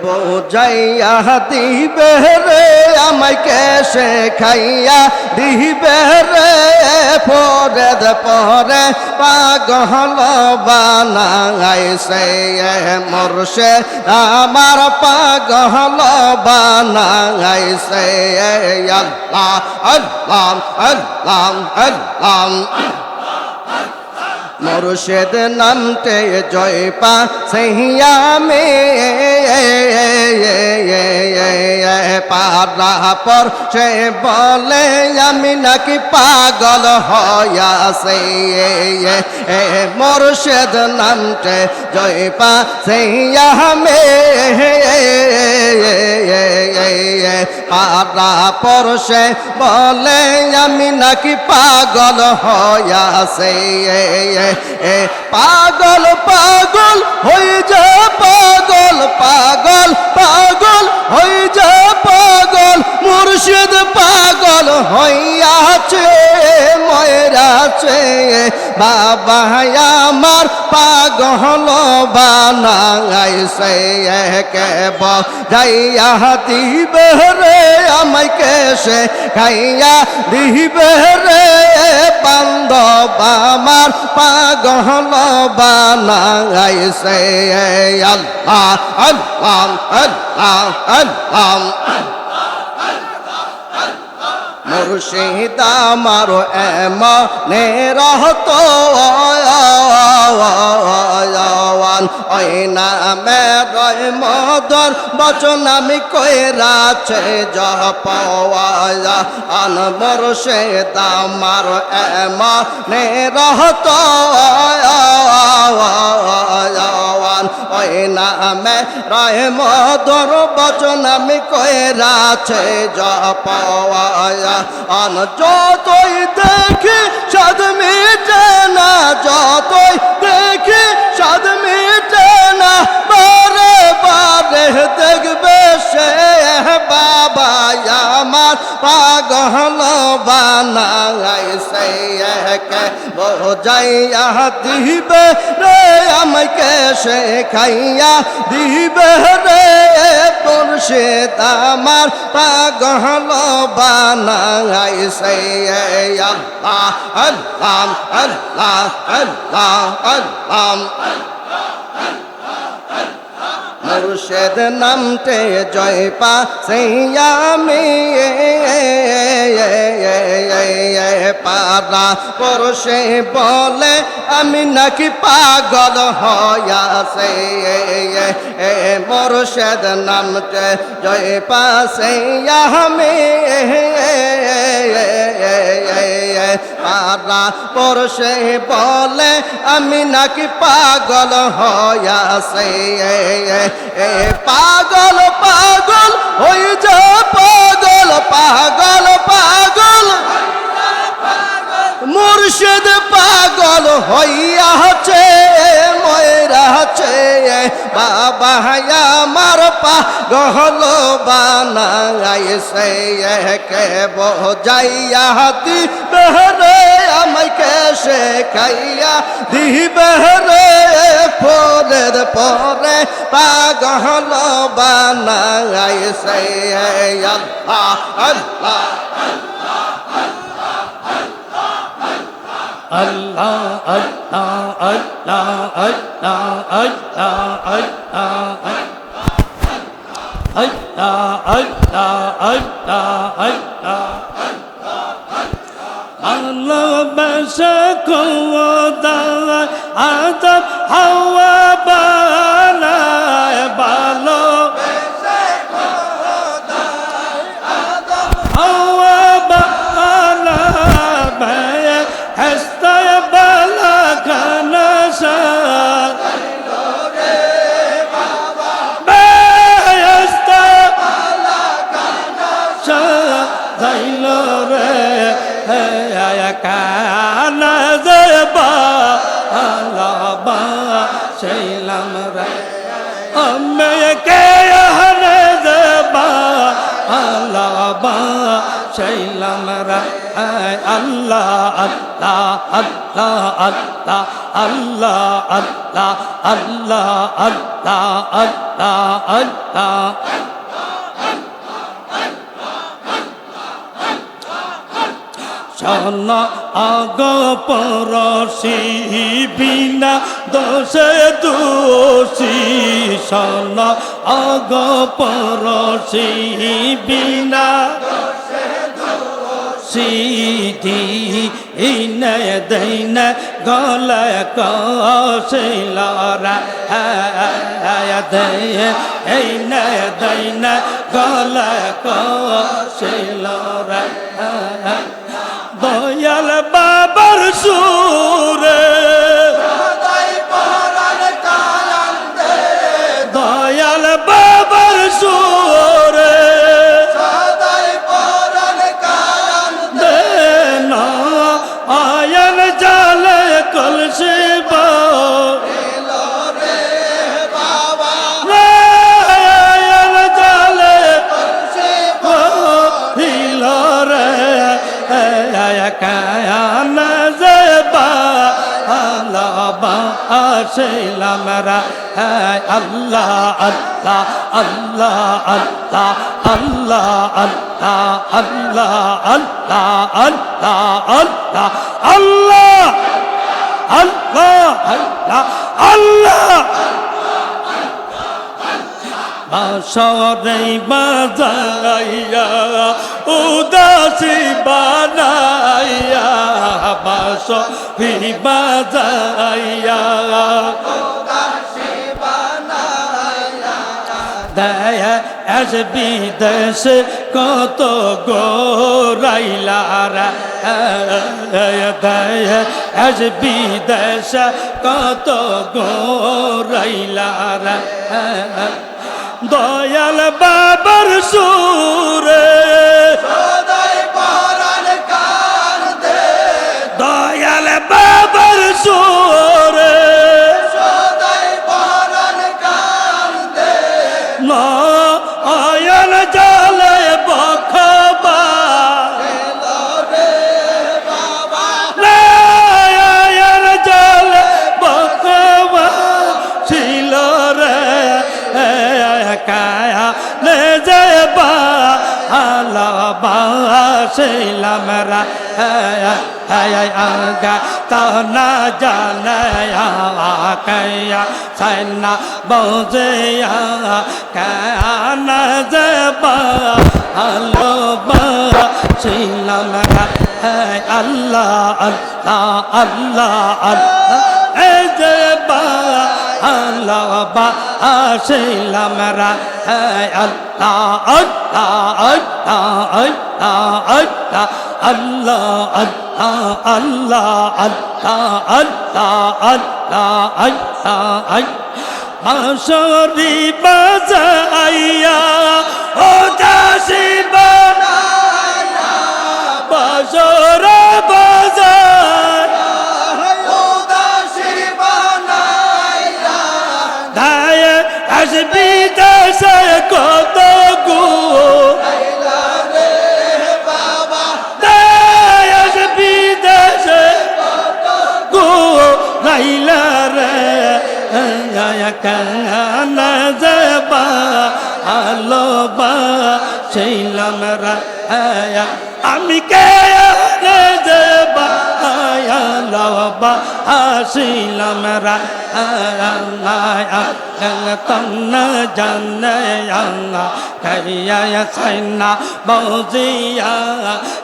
বোঝাইয়া দিবে রে আমায় কে শেখাইয়া দিবে রে পরে পরে পাগল বানাইছে মুর্শিদ আমার পাগল বানাইছে আল্লাহ আল্লাহ আল্লাহ আল্লাহ মুর্শিদ নামতে জয় পা সহিয়া মে পারা পর সে বলে আমি নাকি পাগল হইয়াছে মুর্শিদ নামতে জয় পা সহিয়া মে পারা পর সে বলে আমি নাকি পাগল হইয়াছে পাগল পাগল হয়ে যা পাগল পাগল পাগল হয়ে যা পাগল মুর্শিদ পাগল হইয়াছে ময়রাছে বাবা আমার পাগল বানাইছে কে যাইয়া দিবে রে আমায় কে সে খাইয়া দিবে রে বান্ধব আমার পাগল বানাইছে আল্লাহ আল্লাহ আল্লাহ আল্লাহ মুর্শিদ আমার এমনে রহতো ওই নামে রয় মদর বচন আমি কইরাছে জপান মুর্শিদ আমার এমনে রহতো ওই নামে রয় মদর বচন আমি কইরাছে জপায়া আন যতই দেখি সাদ মিটে না যতই দেখি সাদ মিটে না বারে বারে দেখবে সে বাবা আমার পাগল বানাইছে কে বোঝাইয়া দিবে রে আমাকে সে খাইয়া দিবে রে মুর্শিদ আমার পাগল বানাইছে আল্লাহ আল্লাহ আল্লাহ আল্লাহ আল্লাহ মুর্শিদ নামতে জয় পা আমি পারা পরশে বলে আমি নাকি পাগল হইয়াছে মুর্শিদ নামতে জয় পা আমি পারা পরশে বলে আমি নাকি পাগল হইয়াছে পাগল পাগল হয়ে যা পাগল পাগল পাগল মুর্শিদ পাগল হইয়াছে ময়রাছে বাবা আমার পাগল বানাইছে কে বোঝাইয়া দিবে রে আমাকে সে খাইয়া দিবে রে পরের পরে পাগল বানাইছে আল্লাহ আল্লাহ Allah Allah Allah Allah Allah Allah Allah Allah Allah basako da Adam Hawa bala balo কানা জবা আলাবা সেইলাম রে আমি কে হনে জবা আলাবা সেইলাম রে আল্লাহ আল্লাহ আল্লাহ আল্লাহ আল্লাহ আল্লাহ আল্লাহ আল্লাহ আল্লাহ শোন আগ পরশি বিনা দোষে দোষী শোন আগ পরশি বিনা সিধি ইনয় দৈন গল কৌশলরা ইনয় দৈন গল কৌশলরা দয়াল বাবার সুরে দয়াল বাবার সুরে আয়ন জালে কলসি আয়ন জালে হিল রে কায়ান জবা আল্লাহ আসিলাম রা আল্লাহ আল্লাহ আল্লাহ আল্লাহ আল্লাহ আল্লাহ আল্লাহ আল্লাহ আল্লাহ আল্লাহ আল্লাহ আল্লাহ আল্লাহ বাসরে বাজাইয়া উদাসী বানাইয়া বাসরি বাজাইয়া দেয় এস বিদেশ কত গোরাইলা দেয় এস বিদেশ কত গোরাইলা দয়াল বাবার সুরে দয়াল বাবার সুরে নয়ন জলে বখবা নয়ন জলে বখবা ছিল রে কায়া নে জবা আলাবাসিলাম রা আগা তানা জানায়া কায়া সাইনা বজেয়া কানা জবা আলাবাসিলাম রা আল্লাহ আল্লাহ আল্লাহ আল্লাহ এ জবা আল্লাহ বা আসিলাম রা আল্লাহ আল্লাহ আল্লাহ আল্লাহ আল্লাহ আল্লাহ আল্লাহ আল্লাহ আল্লাহ বাঁশরি বাজাইয়া ও দাসী বানাইয়া বাঁশর বাজায় আসবি দেশে কত গো আসবি দেশে গো লাইলা রে কানা জবা আলো বা সেইলাম রা আমি কে জবা আয়ালাবা আসিলাম রা তন্না জানায়া কাইয়া সাইনা বজিয়া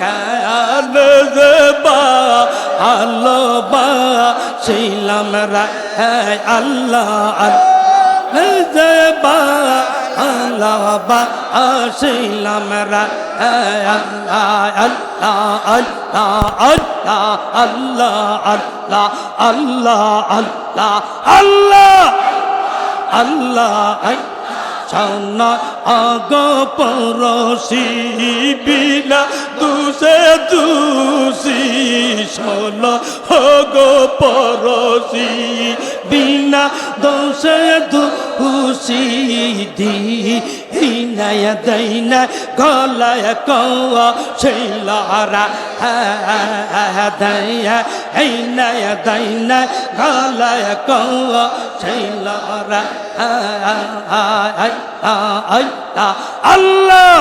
কায়ান জবা আলো বা শিলাম রা আল্লাহ আল্লাহ জবা আল্লাহ বা আসিলাম রা আল্লাহ আল্লাহ আল্লাহ আল্লাহ আল্লাহ আল্লাহ আল্লাহ আল্লাহ ছানা আগ পরশি বিনা দুসে দুসি শোন আগ পরশি বিনা দোষে দুসি দি হিনায় দইনা গলায় কওয়া শিলরা দয়া হিনায় দইনা গলায় কওয়া শিলরা আল্লাহ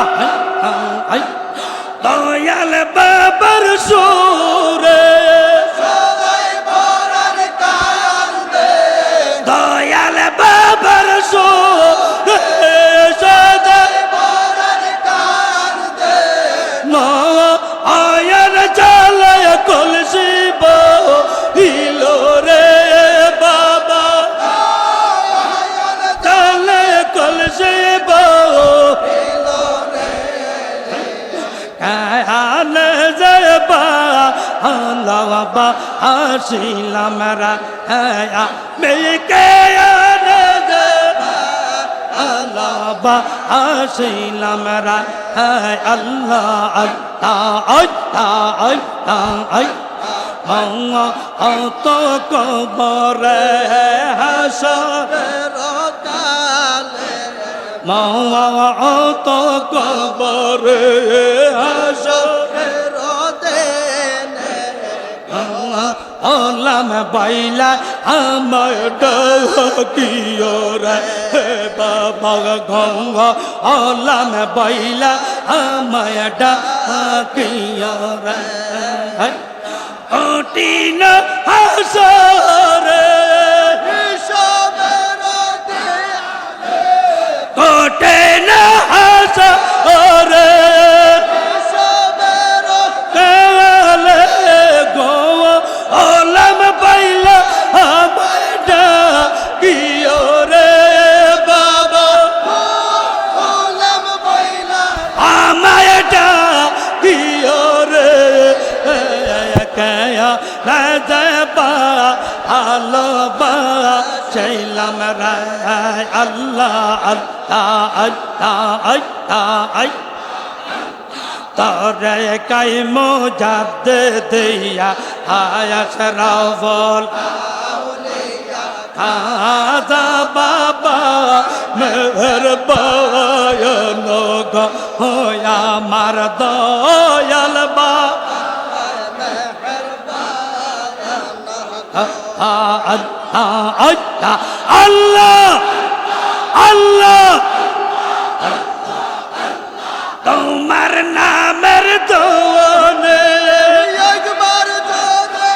দয়াল বাবার সুরে দয়াল বাবার সুরে সদাই আয়ার জ্বালায় কলসি বহিলো রে বাবা জ্বালায় কলসি বহিলো রে কায়ানে যাবা আল্লাহবা আসিলাম রা মেকে আনে যাবা আল্লাহবা আসিলাম রা আল্লাহ অত কবরে হাসরের কালে অত কবরে হাসরের দেনে ওলাম বাইলা আমায় ডাকিও রে বাবা গঙ্গা ওলাম বাইলা আমায় ডাকিও রে কঠিন হাসরে কঠিন হাসরে কালে গো ওলাম বাইলা আমায় ডাকিও রে বাবা ওলাম বাইলা আমায় ডাকিও রে কায়া রাজবা আলোবা চাইলাম রায় আল্লাহ আল্লাহ আল্লাহ তরে কাই মোজাদ দিয়া আয়াস রাবল আদা বাবা মেহরবান গো হোয়া মার দয়াল বা আল্লাহ আল্লাহ তোমার নামের দোনে একবার দোনে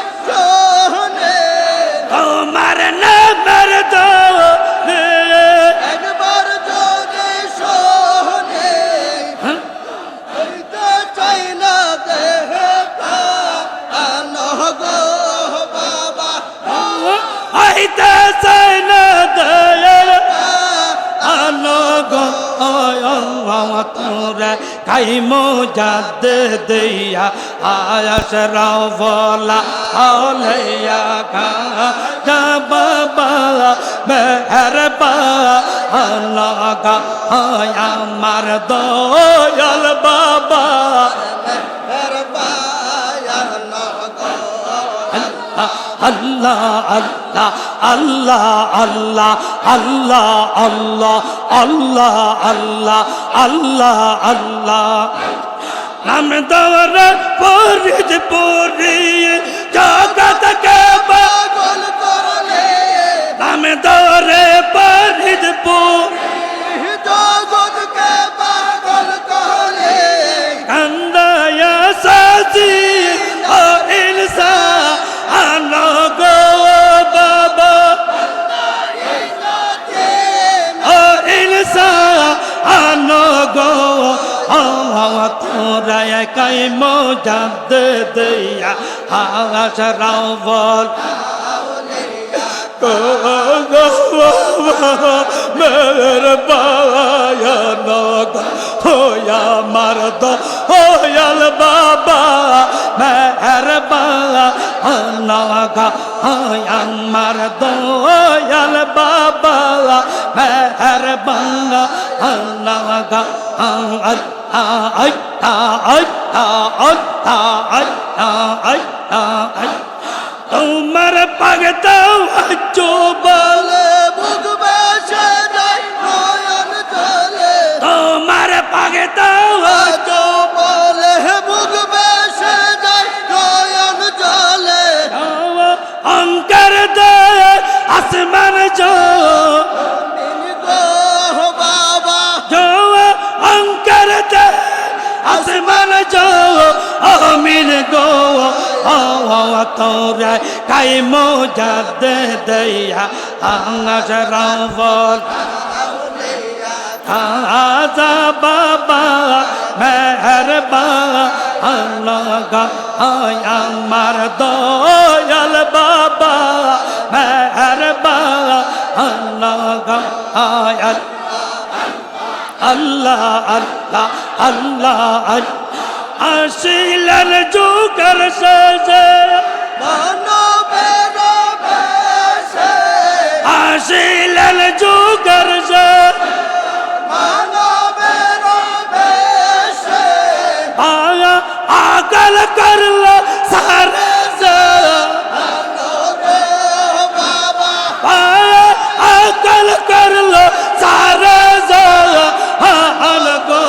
তোমার নামের দোনে একবার দোনে সোনে হইতে চাই না দেহ আনগো বাবা হইতে চাই না দেহ আনগো তোরে কাই মোজাদ দিয়া আয়াস রাওলা আলাইয়া কা বাবা মেহরবা আল্লাহ কা আমার দয়াল বাবা মেহরবা আল্লাহ আল্লাহ আল্লাহ আল্লাহ আল্লাহ আল্লাহ আল্লাহ আল্লাহ আল্লাহ আল্লাহ নাম দর পরিজ পরি জগতকে পাগল করলে নাম দর পরিজ পরি জগতকে পাগল করলে কান্দায়া সাজি ও ইনসা আনগো বাবা ও ইনসা আনগো তোরা কাই মোজাদ দিয়া আস রাবল মেহরবান হোয়া মারদ হোয়াল বাবা মেহরবান হোয়া মারদ হোয়াল বাবা মেহরবান তোমার পাগতা বলে বুঝবে সে নয়ন চলে পাগে দাও আজ বলে বুক বেসে যায় নয়ন জলে অঙ্কার দে আসমান জো গো বাবা जो अंकर दे आसमान जो आमिर गो तोरे काई मोजा दे दिया अंगरावल आजा बाबा मेहरबान अल्लाह का आया मार दोयल बाबा मेहरबान अल्लाह का आया अल्लाह अल्लाह अल्लाह आशिलन जो कर सजे মানবের বেশে आशिलन जो कर से মানবের বেশে आया आकल कर लो सारे से বাবা आया आकल कर लो सारे से हाल को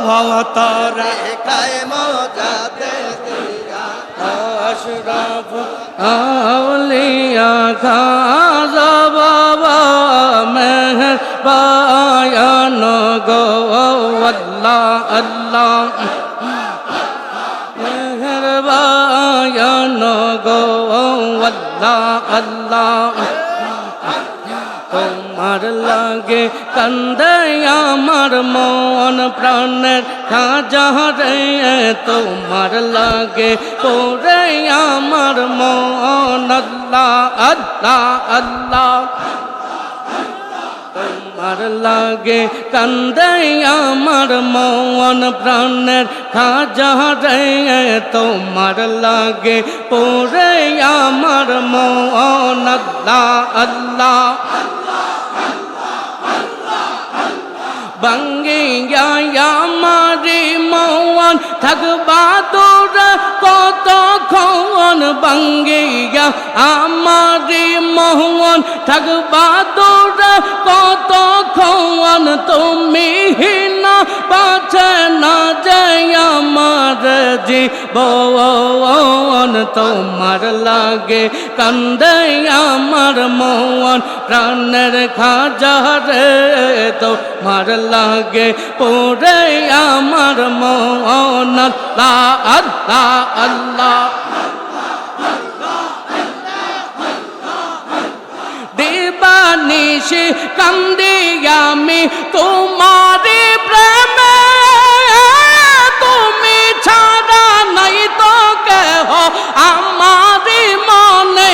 हवा तारा কায় মজা দে अशरफ औलिया खाजा बाबा मेहरबान गो अल्लाह अल्लाह मेहरबान गो अल्लाह अल्लाह তোমার লাগে কান্দে আমার মন প্রাণের খাজা রে তোমার লাগে পড়ে আমার মন আল্লাহ আল্লাহ আল্লাহ তোমার লাগে কান্দে আমার মন প্রাণের খাজা রে তোমার লাগে পড়ে আমার মন আল্লাহ আল্লাহ बंगिया मारी मौन थकबा दूर कत खौन बंगिया आमारी मोहन थकबा दूर कत खौन তুমি না পাছে না যায় আমার জীবন তোমার লাগে কান্দে আমার মন প্রাণের খাজা রে তোমার লাগে পড়ে আমার মন আল্লাহ আল্লাহ আল্লাহ দিবানিশি কান্দি আমি তোমারে প্রেমে তুমি ছাড়া নাই তো কেহ আমারি মনে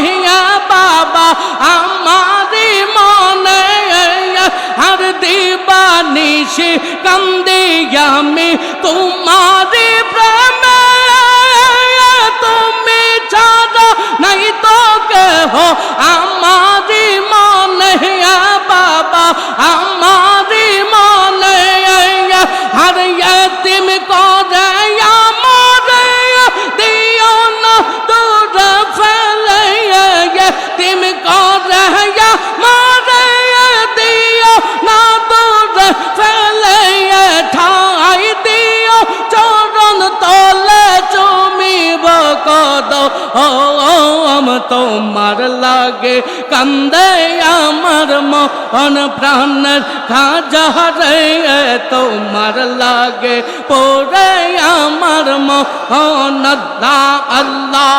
বাবা আমারি মনে আর দিবানিশি কান্দি আমি তোমারে প্রেমে তুমি ছাড়া নাই তো কেহ আমারি মনে বাবা আমারি মনে আর यतीम করে আমারে দিও না দূর ফেলে यतीम করে আমারে দিও না দূর ফেলে ঠাই দিও চরণ তলে চুমিব কদম তোমার লাগে কান্দে আমার মন প্রাণের খাজা রে তোমার লাগে পড়ে আমার মন আল্লাহ আল্লাহ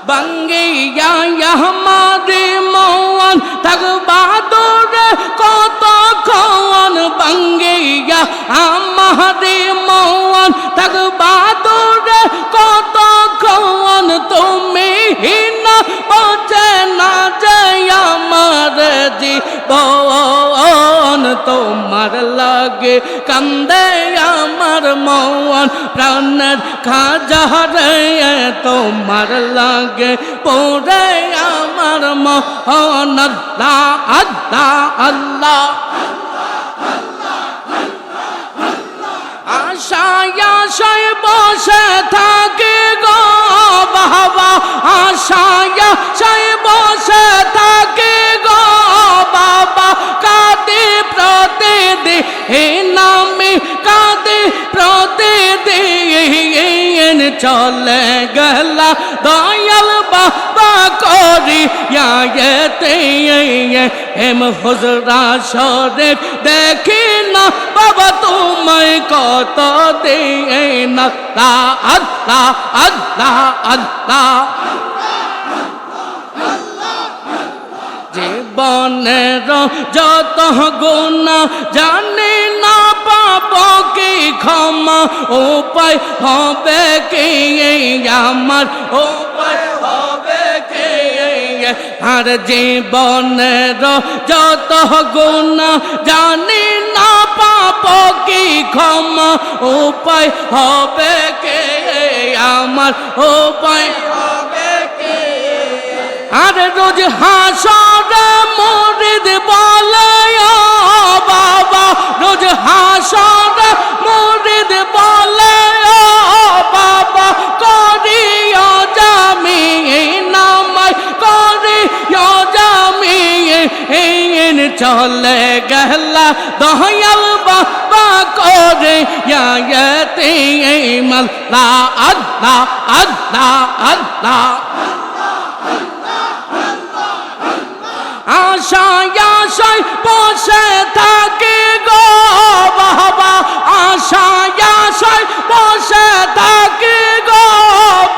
बंगिया हमारे मोहन तक बहादुर कत खौन बंगिया हमारे मोहन तक बहादुर कत खौन तुम्हें ना पहुँचे ना जय আমার জীবন তোমার লাগে কান্দে আমার মন প্রাণের খাজা রে তোমার লাগে পড়ে আমার মন আল্লাহ আল্লাহ আল্লাহ আশায় আশায় বসে থাকে গো বাবা আশায় আশায় বসে থাকে গো বাবা কাঁদে এই নামে কাঁদে প্রতিদিন চলে গেলা দয়াল বাবা করিয়া এম হুজরা শরীফ দেখি না বাবা তোমায় কত দিন আল্লাহ আল্লাহ আল্লাহ জীবনের যত গুনাহ জানি না পাবো কি ক্ষমা উপায় হবে কি আমার উপায় হবে কি আর জীবনের যত গুনাহ জানি না পাবো কি ক্ষমা উপায় হবে কি আমার উপায় হবে কি আর রোজ হাসরে মুরিদ বলে ও বাবা রোজ হাসরে মুরিদ বলে ও বাবা করিও জামি নামাই করিও জামি চলে গেলা দয়াল বাবা করে ইয়াতিম আল্লাহ আল্লাহ আল্লাহ আল্লাহ আশায় আশায় বসে থাকি গো বাবা আশায় আশায় বসে থাকি গো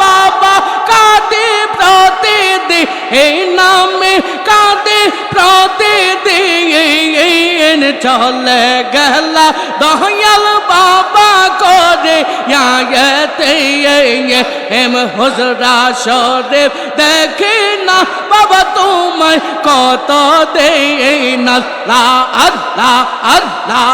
বাবা কাঁদি প্রতিদিন এই নামে কাঁদি প্রতিদিন চলে গেলা দয়াল বাবা করে এম হুজরা শরীফ দেখি না বাবা তোমায় কত দিন আল্লাহ আল্লাহ আল্লাহ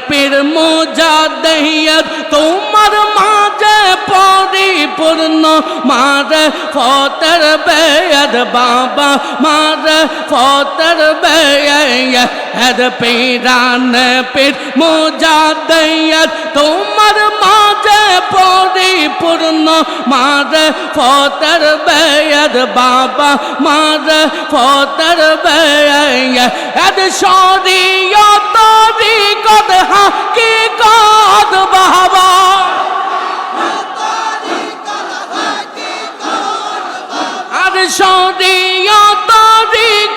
পীর মুজাদ্দিদ তোমার মাঝে পরিপূর্ণ মারে ফতের বেদ বাবা মারে ফতের বেদ পীর মুজাদ্দিদ তোমার মাঝে পরিপূর্ণ মারে ফতের বেদ বাবা মারে ফতের বেদ শরীয়ত কদ হাকিকত বাবা আর শরীয়ত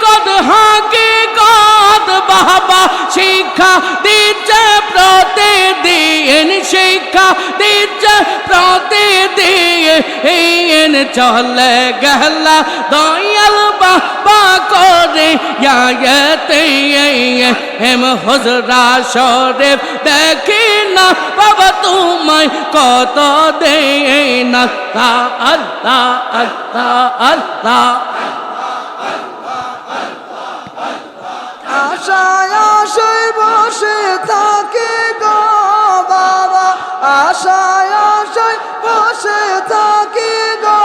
কদ হাকিকত বাবা শিক্ষা দিচ্ছে প্রতিদিন শিক্ষা দিচ্ছে প্রতিদিন চলে গেলা দয়াল বাবা করে এম হুজরা শরীফ দেখি না বাবা তোমায় কত দিন আল্লাহ আল্লাহ আল্লাহ আল্লাহ আশায় আশায় বসে থাকি গো বাবা আশায় আশায় বসে থাকি গো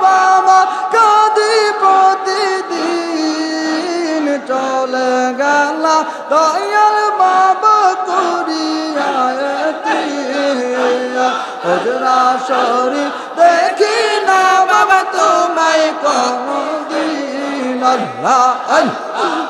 বাবা কাঁদি প্রতিদিন চলে গেলা দয়াল বাবা করিয়া হুজরা শরীফ দেখি না বাবা তোমায় কোনদিন আল্লাহ আল্লাহ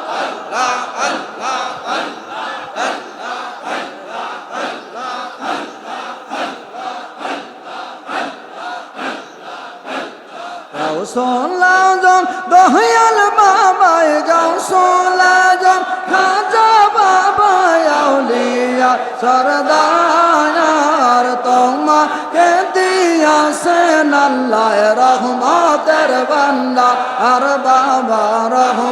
সোলাজন দয়াল বাবায় গাও সোলাজন খাজা বাবায় আউলিয়া সরদার তোমাকে দিয়াছেন আল্লাহ রহমতের বান্দা আর বাবা রহমত